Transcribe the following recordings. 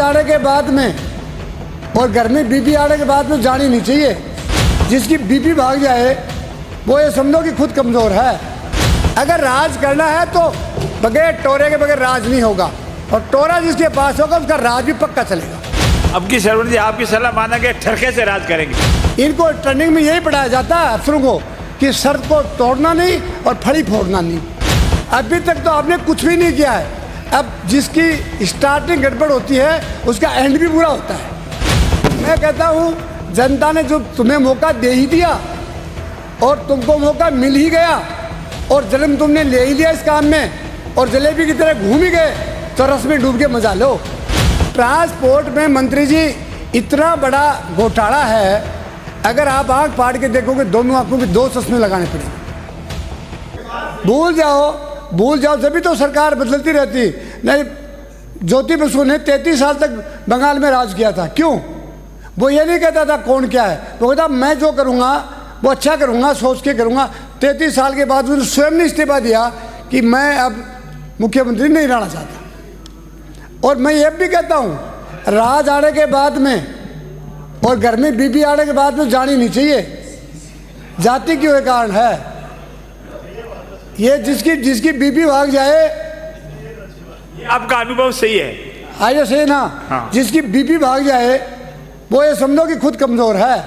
आने के बाद में और घर में बीबी आने के बाद में जानी नहीं चाहिए। जिसकी बीबी भाग जाए वो ये समझो कि खुद कमज़ोर है। अगर राज करना है तो बगैर टोरे के बगैर राज नहीं होगा, और टोरा जिसके पास होगा उसका राज भी पक्का चलेगा। अब की सरवण जी आपकी सलाह माना के ठरके से राज करेंगे। इनको ट्रेनिंग में यही पढ़ाया जाता है अफसरों को कि शर्त को तोड़ना नहीं और फड़ी फोड़ना नहीं। अभी तक तो आपने कुछ भी नहीं किया है। अब जिसकी स्टार्टिंग गड़बड़ होती है उसका एंड भी बुरा होता है। मैं कहता हूँ जनता ने जो तुम्हें मौका दे ही दिया और तुमको मौका मिल ही गया और जन्म तुमने ले ही लिया इस काम में और जलेबी की तरह घूम ही गए, तो रस में डूब के मजा लो। ट्रांसपोर्ट में मंत्री जी इतना बड़ा घोटाला है, अगर आप आंख फाड़ के देखोगे दोनों आंखों में 2 चश्मे लगाने पड़ेंगे। भूल जाओ जब तो सरकार बदलती रहती। नहीं, ज्योति बसु ने 33 साल तक बंगाल में राज किया था। क्यों? वो ये नहीं कहता था कौन क्या है, वो कहता मैं जो करूँगा वो अच्छा करूँगा, सोच के करूँगा। 33 साल के बाद उसने स्वयं ने इस्तीफा दिया कि मैं अब मुख्यमंत्री नहीं रहना चाहता। और मैं ये भी कहता हूँ राज आने के बाद में और घर में बीबी आने के बाद में जानी नहीं चाहिए। जाति क्यों कारण है ये, जिसकी बीबी भाग जाए। आपका अनुभव सही है, आइए सही ना। हाँ। जिसकी बीबी भाग जाए वो ये समझो कि खुद कमजोर है,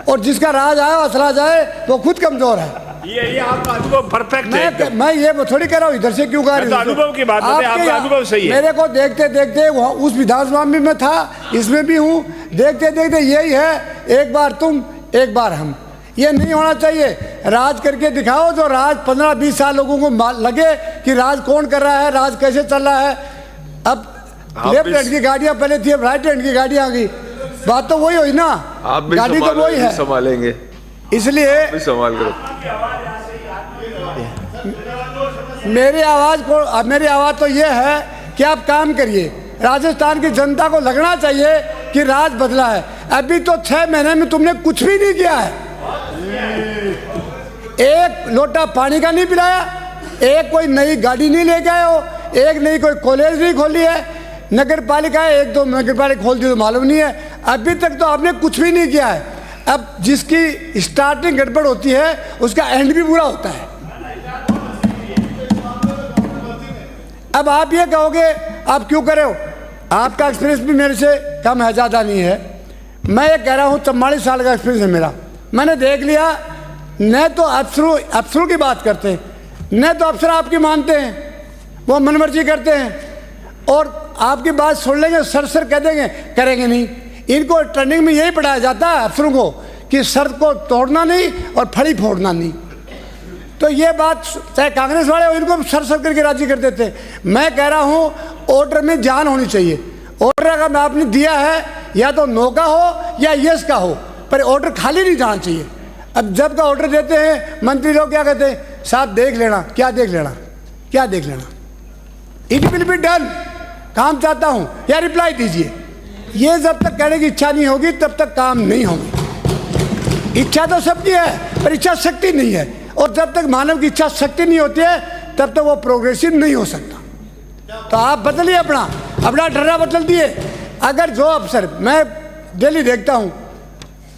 और जिसका राज आया असला जाए वो खुद कमजोर है। ये आपका अनुभव परफेक्ट है। मैं ये थोड़ी कह रहा हूँ इधर से क्यों कह रही हूँ। अनुभव की बात है, आपका अनुभव सही है। मेरे को देखते देखते उस विधानसभा में मैं था, इसमें भी हूँ, देखते देखते यही है, एक बार तुम एक बार हम। ये नहीं होना चाहिए। राज करके दिखाओ, जो राज 15-20 साल लोगों को लगे कि राज कौन कर रहा है, राज कैसे चल रहा है। अब लेफ्ट हैंड की गाड़ियां पहले थी, अब राइट हैंड की गाड़ियां आ गई। बात तो वही हुई ना, गाड़ी तो वही है। संभालेंगे, इसलिए संभाल करो। मेरी आवाज़ तो ये है कि आप काम करिए। राजस्थान की जनता को लगना चाहिए कि राज बदला है। अभी तो 6 महीने में तुमने कुछ भी नहीं किया है। एक लोटा पानी का नहीं पिलाया, एक कोई नई गाड़ी नहीं लेके आए हो, एक नई कोई कॉलेज नहीं खोली है। नगर पालिका 1-2 नगर पालिका खोल दी तो मालूम नहीं है। अभी तक तो आपने कुछ भी नहीं किया है। अब जिसकी स्टार्टिंग गड़बड़ होती है उसका एंड भी बुरा होता है। अब आप ये कहोगे आप क्यों करे हो, आपका एक्सपीरियंस भी मेरे से कम है, ज़्यादा नहीं है। मैं ये कह रहा हूँ 44 साल का एक्सपीरियंस है मेरा। मैंने देख लिया, न तो अफसरों की बात करते हैं, न तो अफसर आपकी मानते हैं, वो मनमर्जी करते हैं और आपकी बात सुन लेंगे, सर कह देंगे, करेंगे नहीं। इनको ट्रेनिंग में यही पढ़ाया जाता है अफसरों को कि शर्त को तोड़ना नहीं और फड़ी फोड़ना नहीं। तो ये बात चाहे कांग्रेस वाले हो, इनको सर करके राजी कर देते हैं। मैं कह रहा हूँ ऑर्डर में जान होनी चाहिए। ऑर्डर अगर आपने दिया है या तो नो का हो या यस का हो, पर ऑर्डर खाली नहीं जाना चाहिए। अब जब का ऑर्डर देते हैं मंत्री लोग क्या कहते हैं, साहब देख लेना। क्या देख लेना? इट विल बी डन, काम चाहता हूँ या रिप्लाई दीजिए। ये जब तक कहने की इच्छा नहीं होगी तब तक काम नहीं होगी। इच्छा तो सबकी है पर इच्छा शक्ति नहीं है, और जब तक मानव की इच्छा शक्ति नहीं होती है तब तक वो प्रोग्रेसिव नहीं हो सकता। तो आप बदलिए अपना डरा बदल दिए। अगर जो अफसर, मैं डेली देखता हूँ,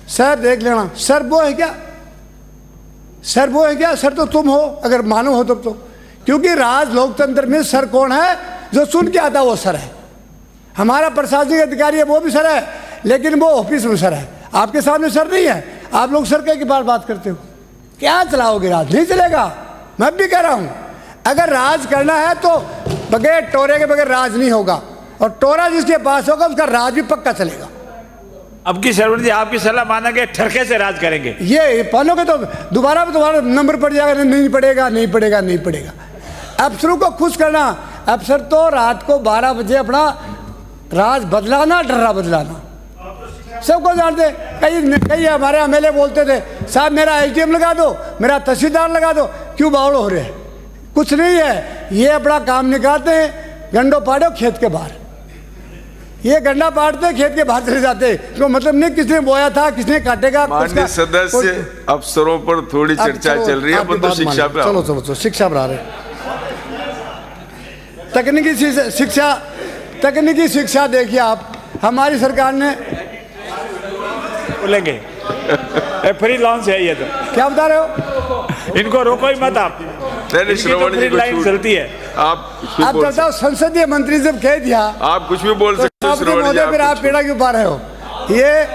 सर देख लेना, सर वो है क्या, सर तो तुम हो अगर मानो हो तब तो। क्योंकि राज लोकतंत्र में सर कौन है, जो सुन के आता वो सर है। हमारा प्रशासनिक अधिकारी है वो भी सर है, लेकिन वो ऑफिस में सर है, आपके सामने सर नहीं है। आप लोग सर के बात करते हो, क्या चलाओगे राज? नहीं चलेगा। मैं भी कह रहा हूँ अगर राज करना है तो बगैर टोरे के बगैर राज नहीं होगा, और टोरा जिसके पास होगा उसका राज भी पक्का चलेगा। अब की सरवण जी आपकी सलाह माना के ठरके से राज करेंगे। ये पालोगे तो दोबारा नंबर पड़ जाएगा, नहीं पड़ेगा। अफसरों को खुश करना, अफसर तो रात को 12 बजे अपना राज बदलाना, डर्रा बदलाना, सबको जानते। कई हमारे एमएलए बोलते थे, साहब मेरा एसडीएम लगा दो, मेरा तहसीलदार लगा दो। क्यों बावड़ हो रहे हैं? कुछ नहीं है, ये अपना काम निकालते हैं। गंडो पाड़ो खेत के बाहर, ये गंडा पाड़ते खेत के बाहर चले जाते। तो मतलब नहीं किसने बोया था, किसने काटेगा। माननीय सदस्य, अफसरों पर थोड़ी चर्चा चल रही है, तो शिक्षा पे चलो शिक्षा पर आ रहे। तकनीकी शिक्षा देखिए आप, हमारी सरकार ने बोलेंगे फ्री लॉन्च है ये तो। क्या बता रहे हो? इनको रोको ही मत आप, नहीं, श्रवण जी फ्री को लाइन छूट- चलती है। आप कुछ भी आप बोल बताओ, संसदीय मंत्री जब कह दिया आप कुछ भी बोल सकते हो तो श्रवण जी, महोदय फिर आप कुछ- पेड़ा क्यों पा रहे हो? ये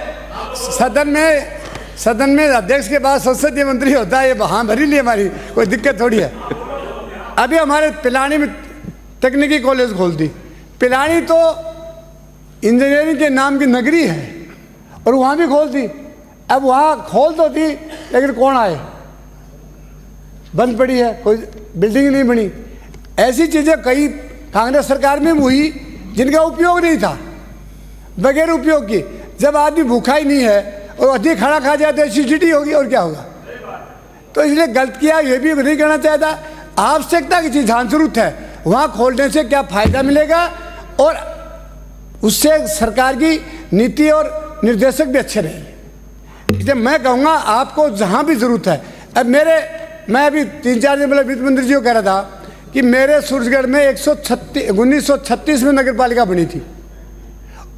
सदन में अध्यक्ष के बाद संसदीय मंत्री होता है, ये हाँ भरी ली हमारी, कोई दिक्कत थोड़ी है। अभी हमारे पिलानी में तकनीकी कॉलेज खोल दी। पिलानी तो इंजीनियरिंग के नाम की नगरी है और वहाँ भी खोल दी। अब वहाँ खोल तो दी, लेकिन कौन आए? बंद पड़ी है, कोई बिल्डिंग नहीं बनी। ऐसी चीज़ें कई कांग्रेस सरकार में हुई जिनका उपयोग नहीं था, बगैर उपयोग की। जब आदमी भूखा ही नहीं है और अधिक खाना खा जाए तो एसिडिटी होगी, और क्या होगा? तो इसलिए गलत किया, ये भी नहीं करना चाहता। आवश्यकता की चीज़ जहाँ जरूरत है वहाँ खोलने से क्या फ़ायदा मिलेगा, और उससे सरकार की नीति और निर्देशक भी अच्छे रहेंगे। इसलिए मैं कहूँगा आपको जहाँ भी ज़रूरत है। अब मैं अभी 3-4 दिन पहले वित्त मंत्री जी को कह रहा था कि मेरे सूरजगढ़ में 1936 में नगर पालिका बनी थी।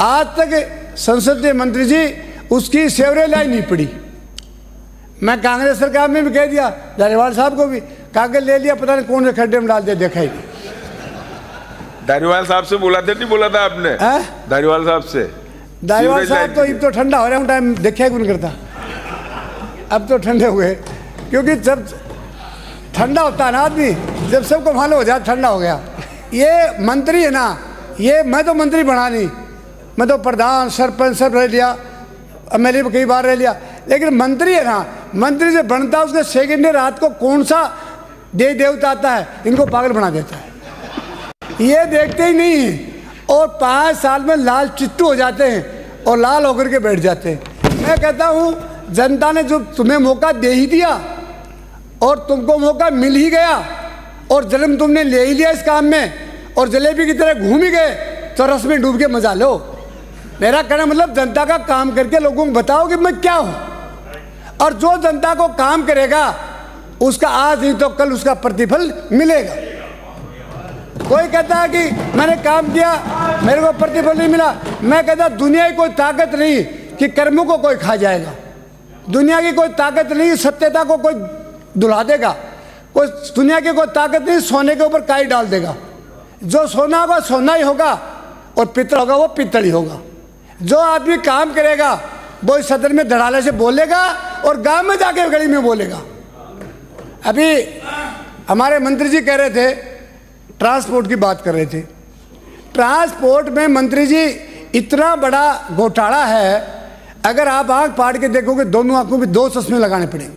आज तक संसदीय मंत्री जी उसकी सेवरेज लाइन नहीं पड़ी। मैं कांग्रेस सरकार में भी कह दिया, धारीवाल साहब को भी कागज ले लिया, पता नहीं कौन से खड्डे में डाल दिया, देखा ही नहीं। धारीवाल साहब से बोला था, नहीं बोला था आपने? धारीवाल साहब से? धारीवाल साहब तो अब तो ठंडा हो रहा है, टाइम देखा ही कौन करता। अब तो ठंडे हुए, क्योंकि जब ठंडा होता है ना आदमी, जब सबको मालूम हो जाए ठंडा हो गया। ये मंत्री है ना, ये मैं तो मंत्री बना नहीं, मैं तो प्रधान सरपंच सब रह लिया, एमएलए कई बार रह लिया, लेकिन मंत्री है ना, मंत्री से बनता है उसके सेकंड रात को कौन सा देवता आता है, इनको पागल बना देता है। ये देखते ही नहीं हैं और 5 साल में लाल चिट्टू हो जाते हैं और लाल होकर के बैठ जाते हैं। मैं कहता हूँ जनता ने जो तुम्हें मौका दे ही दिया और तुमको मौका मिल ही गया और जन्म तुमने ले ही लिया इस काम में और जलेबी की तरह घूम ही गए, तो रस में डूब के मजा लो। मेरा कहना मतलब जनता का काम करके लोगों को बताओ कि मैं क्या हूँ, और जो जनता को काम करेगा उसका आज नहीं तो कल उसका प्रतिफल मिलेगा। कोई कहता है कि मैंने काम किया मेरे को प्रतिफल नहीं मिला, मैं कहता दुनिया की कोई ताकत नहीं कि कर्मों को कोई खा जाएगा, दुनिया की कोई ताकत नहीं सत्यता को कोई दुला देगा, कोई दुनिया की कोई ताकत नहीं सोने के ऊपर काई डाल देगा। जो सोना होगा सोना ही होगा और पित्तल होगा वो पित्तल ही होगा। जो आदमी काम करेगा वो इस सदन में धड़ाले से बोलेगा और गांव में जाके गली में बोलेगा। अभी हमारे मंत्री जी कह रहे थे, ट्रांसपोर्ट की बात कर रहे थे। ट्रांसपोर्ट में मंत्री जी इतना बड़ा घोटाला है, अगर आप आंख फाड़ के देखोगे दोनों आंखों में 2 चश्मे लगाने पड़ेंगे।